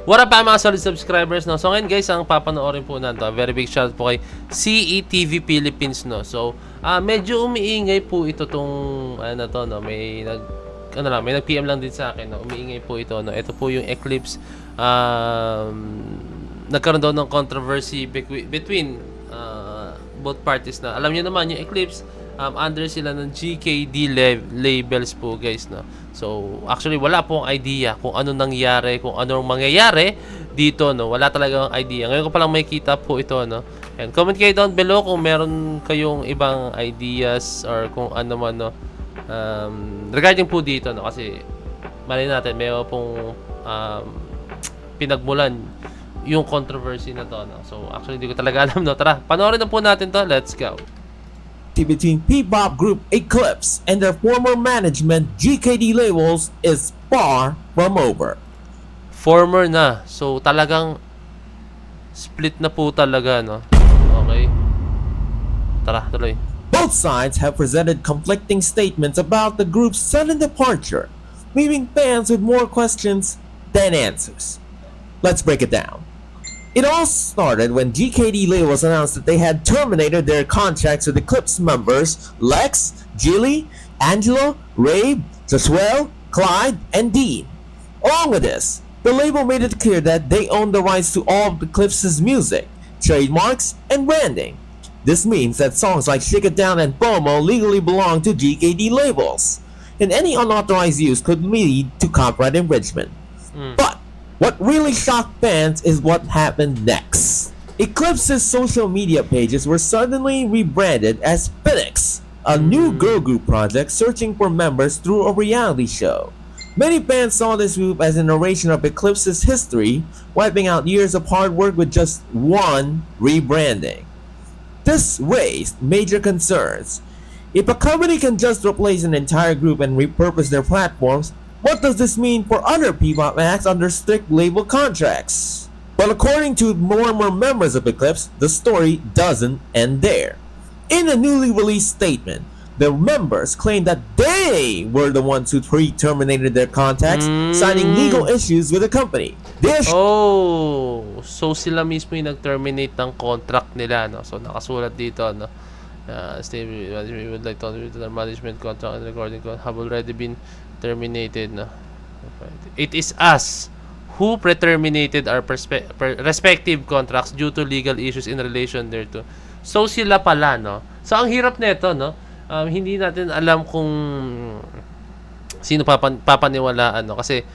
What up mga solid subscribers, no? So ngayon guys, ang papanoorin po natin, very big shout po kay CETV Philippines, no? So, medyo umiingay po ito tong ano to, no? May nag-PM lang din sa akin, no? Umiingay po ito, no? Ito po yung Eclipse. Nagkaroon daw ng controversy between both parties na. Alam niyo naman yung Eclipse, under sila ng GKD labels po guys, no? So actually wala pong idea kung ano nangyari, kung anong mangyayari dito, no? Wala talagang idea. Ngayon ko pa lang makikita po ito, no? And comment kayo down below kung meron kayong ibang ideas or kung ano man, no? Regarding po dito, no? Kasi mali natin mayroon pong pinagmulan yung controversy na to, no? So actually hindi ko talaga alam, no? Tara, panoorin na po natin to. Let's go. Between P-pop group Eclipse and their former management GKD labels is far from over. Former na. So talagang split na po talaga, no? Okay. Tara, tuloy. Both sides have presented conflicting statements about the group's sudden departure, leaving fans with more questions than answers. Let's break it down. It all started when GKD labels announced that they had terminated their contracts with Eclipse members Lex, Jilly, Angelo, Rabe, Josuel, Clyde, and Dean. Along with this, the label made it clear that they own the rights to all of Eclipse's music, trademarks, and branding. This means that songs like Shake It Down and FOMO legally belong to GKD labels, and any unauthorized use could lead to copyright infringement. But what really shocked fans is what happened next. Eclipse's social media pages were suddenly rebranded as Phoenix, a new girl group project searching for members through a reality show. Many fans saw this group as a narration of Eclipse's history, wiping out years of hard work with just one rebranding. This raised major concerns. If a company can just replace an entire group and repurpose their platforms, what does this mean for other P-pop acts under strict label contracts? But according to more and more members of Eclipse, the story doesn't end there. In a newly released statement, the members claim that they were the ones who pre-terminated their contacts, citing legal issues with the company. So sila mismo yung nag-terminate ng contract nila, no? So nakasulat dito, no? We would like to the management contract and recording contract have already been terminated, no? It is us who pre-terminated our respective contracts due to legal issues in relation thereto. So sila pala, no? So ang hirap nito, no? Hindi natin alam kung sino papaniwalaan, no? Kasi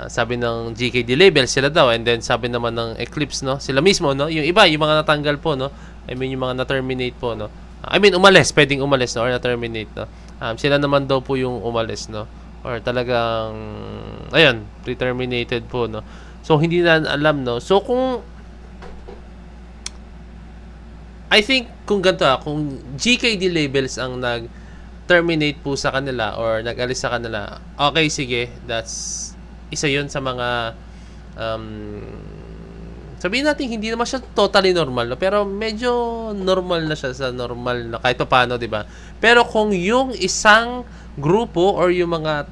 sabi ng GKD label sila daw, and then sabi naman ng Eclipse, no? Sila mismo, no? Yung iba, yung mga natanggal po, no? I mean yung mga na-terminate po, no? I mean umalis, pwedeng umalis, no? Or na-terminate, no? Sila naman daw po yung umalis, no? Or talagang ayun, pre-terminated po, no? So hindi na alam, no? So kung I think kung ganito, kung GKD labels ang nag-terminate po sa kanila or nag-alis sa kanila, okay, sige, that's isa yun sa mga sabihin natin hindi naman siya totally normal, no? Pero medyo normal na siya sa normal na kahit paano, di ba? Pero kung yung isang grupo or yung mga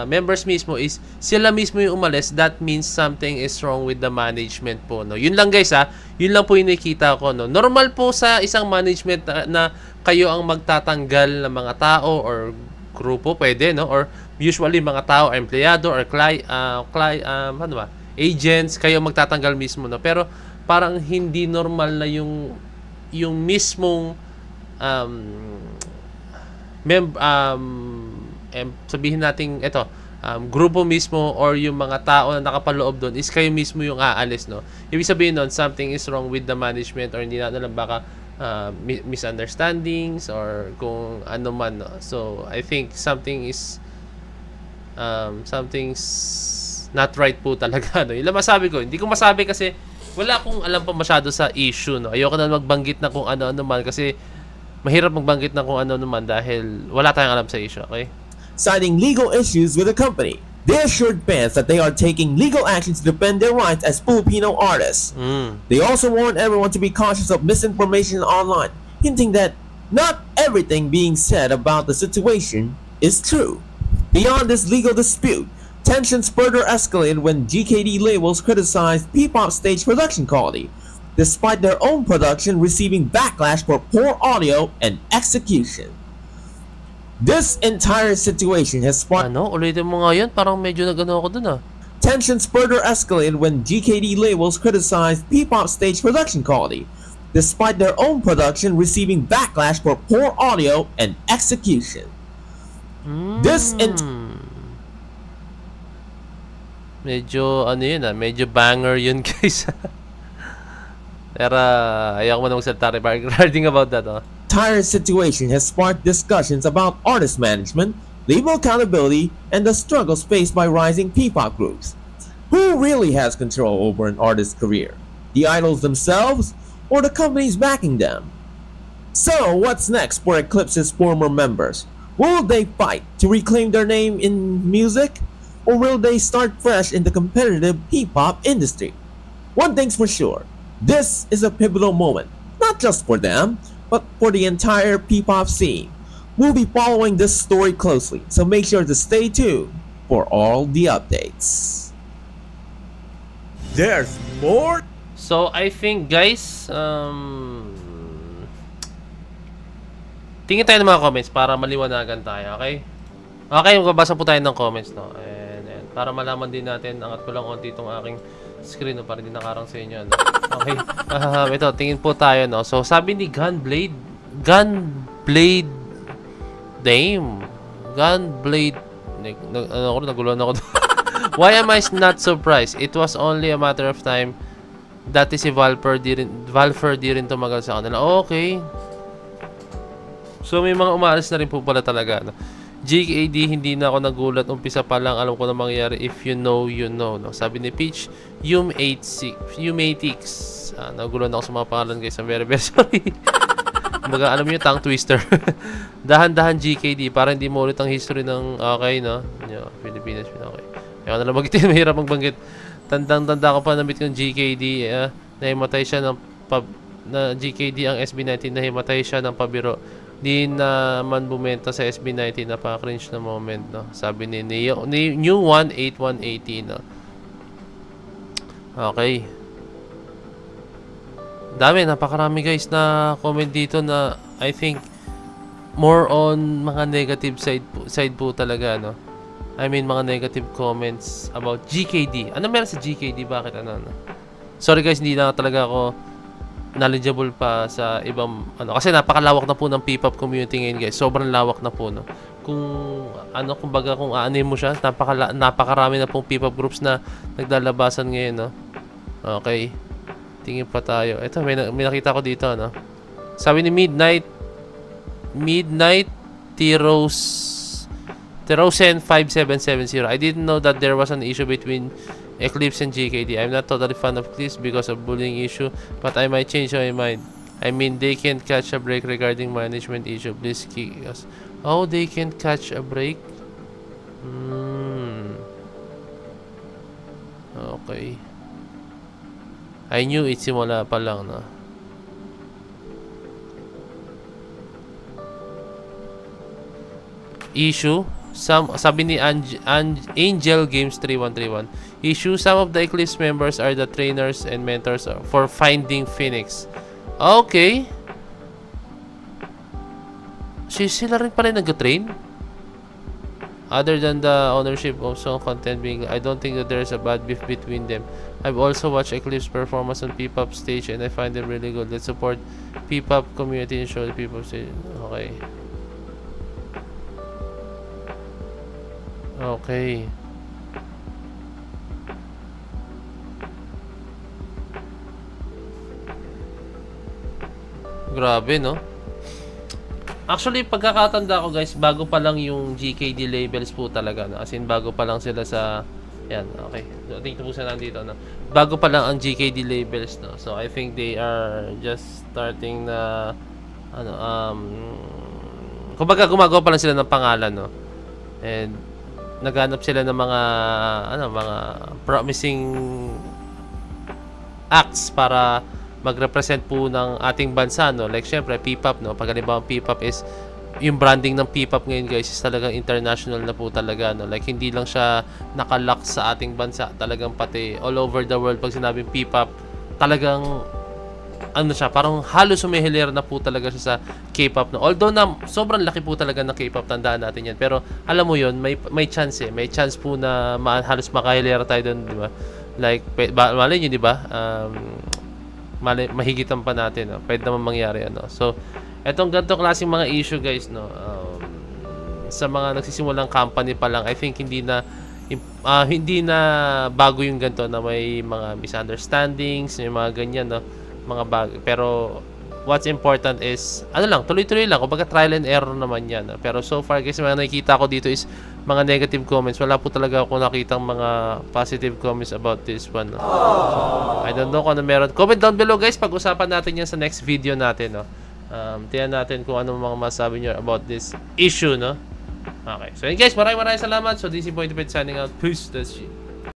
members mismo is sila mismo yung umalis, that means something is wrong with the management po, no? Yun lang guys, yun lang po yung nakikita ko, no? Normal po sa isang management na kayo ang magtatanggal ng mga tao or grupo, pwede, no? Or usually mga tao, empleyado or ano ba? Agents, kayo magtatanggal mismo, no? Pero parang hindi normal na yung mismong sabihin natin ito, grupo mismo or yung mga tao na nakapaloob doon is kayo mismo yung aalis, no? Ibig sabihin nun, something is wrong with the management or hindi natin alam, baka misunderstandings or kung ano man, no? So I think something's not right po talaga, no? Yun lang masabi ko. Hindi ko masabi kasi wala akong alam pa masyado sa issue, no? Ayoko na magbanggit na kung ano-ano man kasi mahirap magbanggit na kung ano-ano man dahil wala tayong alam sa issue, okay? Citing legal issues with the company, they assured fans that they are taking legal action to defend their rights as Filipino artists. They also warned everyone to be cautious of misinformation online, hinting that not everything being said about the situation is true. Beyond this legal dispute, Tensions further escalated when GKD labels criticized P-pop stage production quality, despite their own production receiving backlash for poor audio and execution. This entire situation has sparked... Ano? Ulitin mo nga yun. Parang medyo nagano ako dun ah. Tensions further escalated when GKD labels criticized P-pop stage production quality, despite their own production receiving backlash for poor audio and execution. Medyo ano yun ah, medyo banger yun guys. Pero ayaw mo na magsalita regarding about that oh. Entire situation has sparked discussions about artist management, label accountability, and the struggles faced by rising P-pop groups. Who really has control over an artist's career? The idols themselves, or the companies backing them? So, what's next for Eclipse's former members? Will they fight to reclaim their name in music? Or will they start fresh in the competitive P-pop industry? One thing's for sure, this is a pivotal moment, not just for them, but for the entire P-pop scene. We'll be following this story closely, so make sure to stay tuned for all the updates. There's more. So I think guys, tingin tayo ng mga comments para maliwanagan tayo, okay? Okay, magbabasa po tayo ng comments, no? And para malaman din natin, angat ko lang onti itong aking screen, no? Para hindi nakarang sa inyo, no? Okay. Ito, tingin po tayo, no? So sabi ni Gunblade naguluhan ako. Why am I not surprised? It was only a matter of time. Dati si Valfer di rin tumagal sa kanila. Okay. So may mga umalis na rin po pala talaga. No? GKD, hindi na ako nagulat. Umpisa pa lang, alam ko na mangyayari. If you know, you know. No? Sabi ni Peach, Yumatix. Nagulat ako sa mga pangalan guys. I'm very, very sorry. Baga, alam niyo, tongue twister. Dahan-dahan GKD para hindi mo ulit ang history ng okay, no? Pilipinas, okay. Kaya na lang magitin, mahirap magbanggit. Tandang-tanda ko pa na-meet yung GKD. Nahimatay siya ng na GKD ang SB19, nahimatay siya ng pabiro. Di naman bumenta sa SB19, napaka-cringe na moment, no? Sabi ni New 18180, no? Okay. Dami, napakarami guys na comment dito na I think more on mga negative side po talaga, no? I mean, mga negative comments about GKD. Ano meron sa GKD? Bakit ano? Sorry guys, hindi na talaga ako knowledgeable pa sa ibang ano. Kasi napakalawak na po ng P-pop community ngayon guys. Sobrang lawak na po, no? Kung ano, kumbaga kung aanin mo siya, napakarami na pong P-pop groups na naglalabasan ngayon, no? Okay. Tingin pa tayo. Ito, may nakita ko dito, no? Sabi ni Midnight Terosen 5770. I didn't know that there was an issue between Eclipse and GKD. I'm not totally fan of Eclipse because of bullying issue, but I might change my mind. I mean, they can't catch a break regarding management issue. Please kick us. Oh, they can't catch a break? Okay. I knew it simula pa lang, no? Issue. Sabi ni Angel Games 3131. Issue, some of the Eclipse members are the trainers and mentors for Finding Phoenix. Okay. Sila rin pala nag-train? Other than the ownership of song content being, I don't think that there's a bad beef between them. I've also watched Eclipse performance on P-pop stage and I find them really good. Let's support P-pop community and show the P-pop stage. Okay. Okay. Grabe, no? Actually, pagkakatanda ko guys, bago pa lang yung GKD labels po talaga, no? As in, bago pa lang sila sa... Yan, okay. So, tingnan po sa nandito, no? Bago pa lang ang GKD labels, no? So, I think they are just starting na... kumbaga, gumagawa pa lang sila ng pangalan, no? And... naghanap sila ng mga mga promising acts para mag-represent po ng ating bansa, no? Like syempre P-pop, no? Pag halimbawa P-pop is yung branding ng P-pop ngayon guys is talagang international na po talaga, no? Like hindi lang siya nakalock sa ating bansa, talagang pati all over the world pag sinabing P-pop, talagang ano siya, parang halos humihilera na po talaga siya sa K-pop, no? Although na sobrang laki po talaga ng K-pop, tandaan natin yan, pero alam mo yun, may chance may chance po na halos makahilera tayo doon, di ba? Like malay nyo, di ba? Mahigitan pa natin, no? Pwede naman mangyari, ano. So etong ganito klaseng mga issue guys, no, sa mga nagsisimulang company pa lang, I think hindi na bago yung ganito na may mga misunderstandings, may mga ganyan, no, mga bago. Pero what's important is ano lang, tuloy-tuloy lang, kumbaga trial and error naman yan, no? Pero so far guys, mga nakikita ko dito is mga negative comments. Wala po talaga ako nakitang mga positive comments about this one, no? So, I don't know kung ano meron. Comment down below guys, pag-usapan natin yan sa next video natin, no. Tingnan natin kung ano mga masabi nyo about this issue, no? Okay. So yun guys, maraming salamat. So this is Boy Tipid signing out. Peace. That's it.